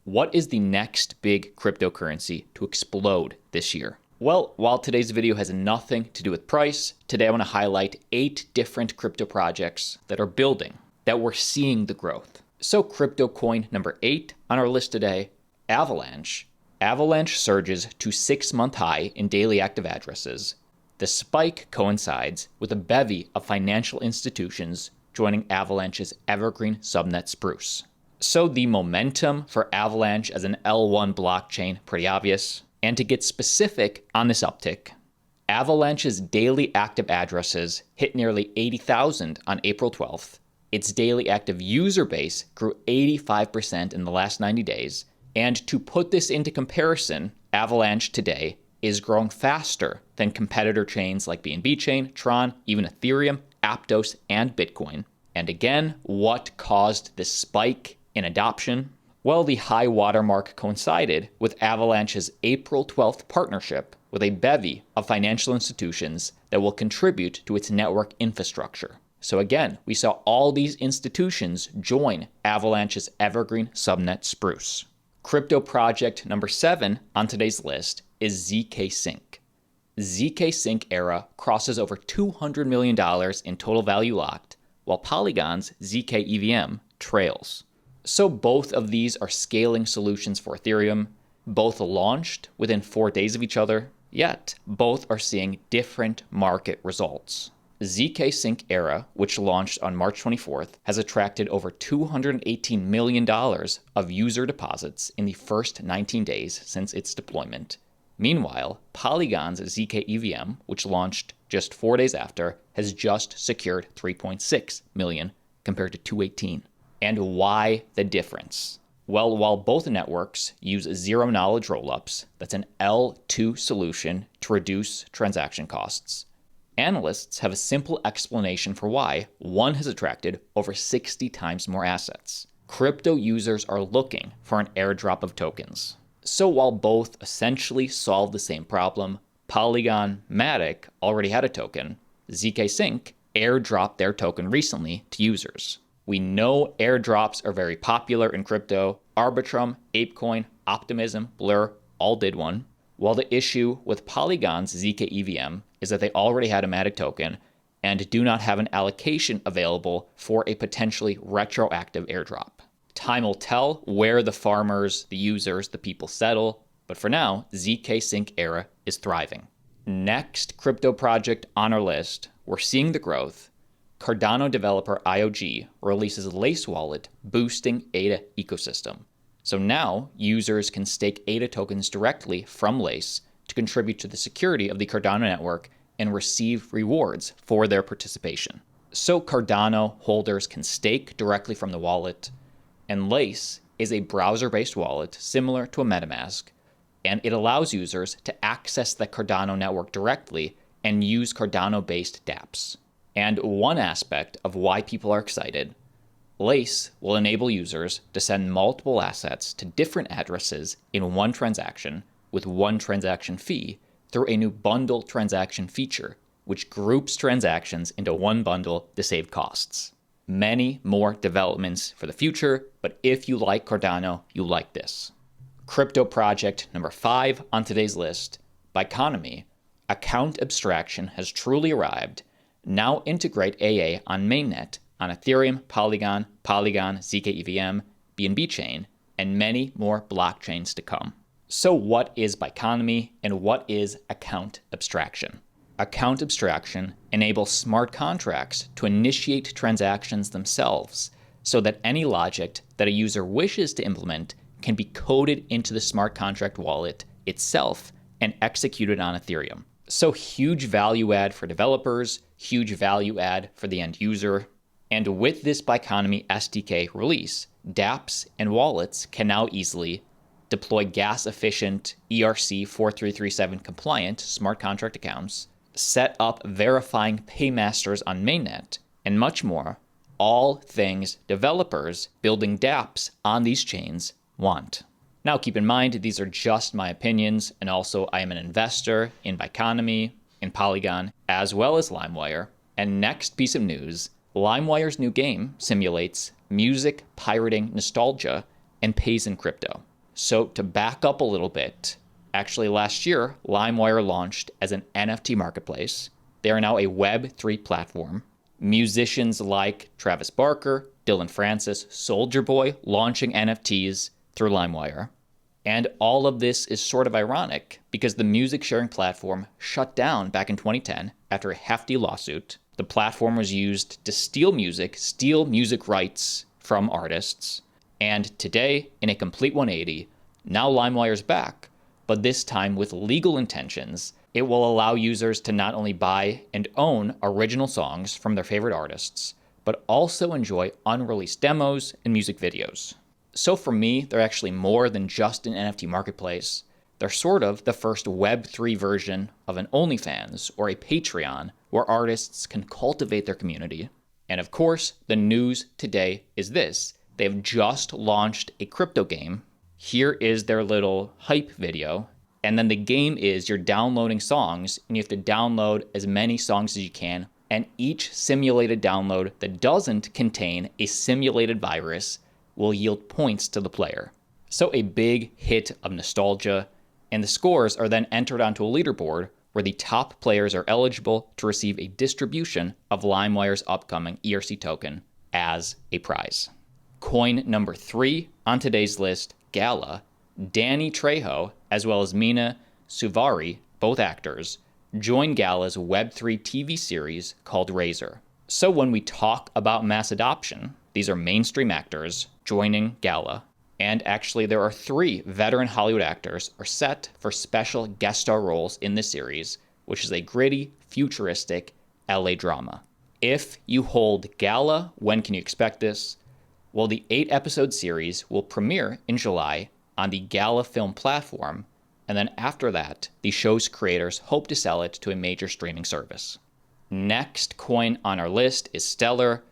What is the next big cryptocurrency to explode this year? Well, while today's video has nothing to do with price, today I want to highlight 8 different crypto projects that are building, that we're seeing the growth. So crypto coin number 8 on our list today, Avalanche. Avalanche surges to 6-month high in daily active addresses. The spike coincides with a bevy of financial institutions joining Avalanche's evergreen subnet Spruce. So the momentum for Avalanche as an L1 blockchain, pretty obvious. And to get specific on this uptick, Avalanche's daily active addresses hit nearly 80,000 on April 12th. Its daily active user base grew 85% in the last 90 days. And to put this into comparison, Avalanche today is growing faster than competitor chains like BNB Chain, Tron, even Ethereum, Aptos, and Bitcoin. And again, what caused this spike in adoption? Well, the high watermark coincided with Avalanche's April 12th partnership with a bevy of financial institutions that will contribute to its network infrastructure. So again, we saw all these institutions join Avalanche's evergreen subnet Spruce. Crypto project number 7 on today's list is ZkSync. ZkSync era crosses over $200 million in total value locked, while Polygon's ZkEVM trails. So both of these are scaling solutions for Ethereum. Both launched within 4 days of each other, yet both are seeing different market results. ZkSync era, which launched on March 24th, has attracted over $218 million of user deposits in the first 19 days since its deployment. Meanwhile, Polygon's ZkEVM, which launched just 4 days after, has just secured 3.6 million compared to 218. And why the difference? Well, while both networks use zero-knowledge rollups, that's an L2 solution to reduce transaction costs, analysts have a simple explanation for why one has attracted over 60 times more assets. Crypto users are looking for an airdrop of tokens. So while both essentially solve the same problem, Polygon, MATIC already had a token. ZkSync airdropped their token recently to users. We know airdrops are very popular in crypto. Arbitrum, ApeCoin, Optimism, Blur all did one. While the issue with Polygon's ZkEVM is that they already had a MATIC token and do not have an allocation available for a potentially retroactive airdrop. Time will tell where the farmers, the users, the people settle, but for now, ZkSync era is thriving. Next crypto project on our list, we're seeing the growth. Cardano developer IOG releases Lace Wallet, boosting ADA ecosystem. So now users can stake ADA tokens directly from Lace to contribute to the security of the Cardano network and receive rewards for their participation. So Cardano holders can stake directly from the wallet, and Lace is a browser-based wallet similar to a MetaMask, and it allows users to access the Cardano network directly and use Cardano-based dApps. And one aspect of why people are excited, Lace will enable users to send multiple assets to different addresses in one transaction with one transaction fee through a new bundle transaction feature, which groups transactions into one bundle to save costs. Many more developments for the future, but if you like Cardano, you like this. Crypto project number 5 on today's list, BICO, account abstraction has truly arrived. Now integrate AA on mainnet on Ethereum, Polygon, ZkEVM, BNB Chain, and many more blockchains to come. So what is BICO and what is account abstraction? Account abstraction enables smart contracts to initiate transactions themselves so that any logic that a user wishes to implement can be coded into the smart contract wallet itself and executed on Ethereum. So huge value add for developers, huge value add for the end user. And with this BICO SDK release, dApps and wallets can now easily deploy gas-efficient ERC 4337 compliant smart contract accounts, set up verifying paymasters on mainnet, and much more, all things developers building dApps on these chains want. Now, keep in mind, these are just my opinions, and also I am an investor in BICO, in Polygon, as well as Limewire. And next piece of news, Limewire's new game simulates music pirating nostalgia and pays in crypto. So to back up a little bit, actually last year, Limewire launched as an NFT marketplace. They are now a Web3 platform. Musicians like Travis Barker, Dylan Francis, Soulja Boy launching NFTs through Limewire. And all of this is sort of ironic because the music sharing platform shut down back in 2010 after a hefty lawsuit. The platform was used to steal music rights from artists. And today, in a complete 180, now Limewire's back, but this time with legal intentions. It will allow users to not only buy and own original songs from their favorite artists, but also enjoy unreleased demos and music videos. So for me, they're actually more than just an NFT marketplace. They're sort of the first Web3 version of an OnlyFans or a Patreon where artists can cultivate their community. And of course, the news today is this. They have just launched a crypto game. Here is their little hype video. And then the game is you're downloading songs and you have to download as many songs as you can. And each simulated download that doesn't contain a simulated virus will yield points to the player. So a big hit of nostalgia, and the scores are then entered onto a leaderboard where the top players are eligible to receive a distribution of Limewire's upcoming ERC token as a prize. Coin number 3 on today's list, Gala. Danny Trejo, as well as Mina Suvari, both actors, join Gala's Web3 TV series called Razor. So when we talk about mass adoption, these are mainstream actors joining Gala. And actually, there are 3 veteran Hollywood actors are set for special guest star roles in this series, which is a gritty, futuristic LA drama. If you hold Gala, when can you expect this? Well, the 8-episode series will premiere in July on the Gala Film platform, and then after that, the show's creators hope to sell it to a major streaming service. Next coin on our list is Stellar.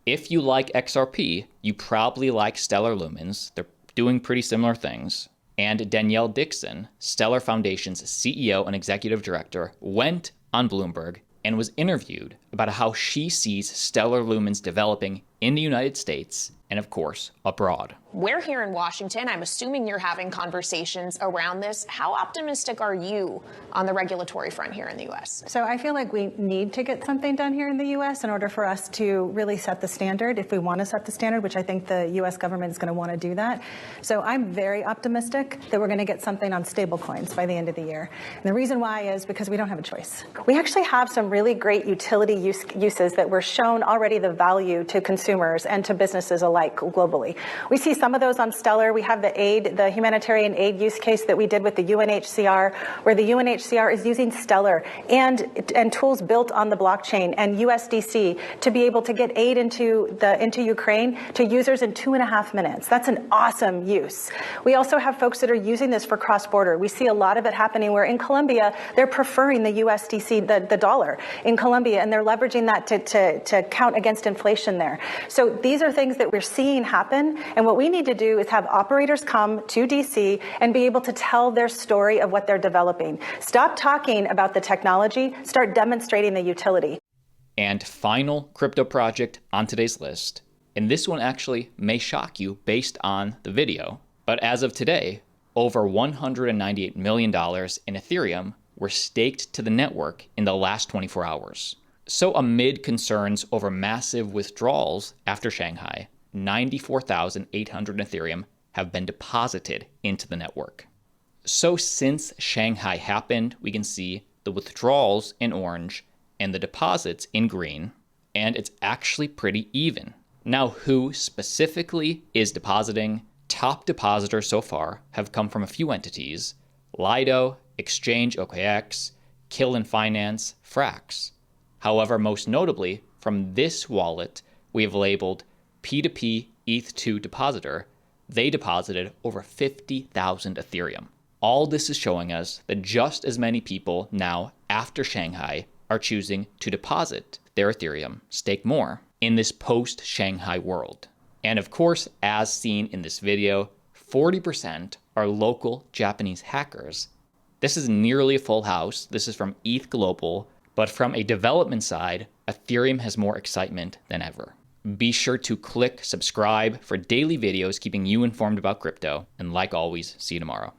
If you like XRP, you probably like Stellar Lumens. They're doing pretty similar things. And Danielle Dixon, Stellar Foundation's CEO and executive director, went on Bloomberg and was interviewed about how she sees Stellar Lumens developing in the United States and, of course, abroad. We're here in Washington. I'm assuming you're having conversations around this. How optimistic are you on the regulatory front here in the U.S.? So I feel like we need to get something done here in the U.S. in order for us to really set the standard, if we want to set the standard, which I think the U.S. government is going to want to do that. So I'm very optimistic that we're going to get something on stablecoins by the end of the year. And the reason why is because we don't have a choice. We actually have some really great utility uses that were shown already the value to consumers and to businesses alike globally. We see some of those on Stellar. We have the humanitarian aid use case that we did with the UNHCR, where the UNHCR is using Stellar and tools built on the blockchain and USDC to be able to get aid into Ukraine to users in 2.5 minutes. That's an awesome use. We also have folks that are using this for cross-border. We see a lot of it happening where in Colombia, they're preferring the USDC, the dollar in Colombia, and they're leveraging that to count against inflation there. So these are things that we're seeing happen, and what we need to do is have operators come to DC and be able to tell their story of what they're developing. Stop talking about the technology, start demonstrating the utility. And final crypto project on today's list, and this one actually may shock you based on the video, but as of today, over $198 million in Ethereum were staked to the network in the last 24 hours. So amid concerns over massive withdrawals after Shanghai, 94,800 Ethereum have been deposited into the network. So since Shanghai happened, we can see the withdrawals in orange and the deposits in green, and it's actually pretty even. Now, who specifically is depositing? Top depositors so far have come from a few entities: Lido, Exchange OKX, Kill and Finance, Frax. However, most notably, from this wallet, we have labeled P2P ETH2 depositor. They deposited over 50,000 Ethereum. All this is showing us that just as many people now, after Shanghai, are choosing to deposit their Ethereum, stake more, in this post-Shanghai world. And of course, as seen in this video, 40% are local Japanese hackers. This is nearly a full house. This is from ETH Global. But from a development side, Ethereum has more excitement than ever. Be sure to click subscribe for daily videos keeping you informed about crypto. And like always, see you tomorrow.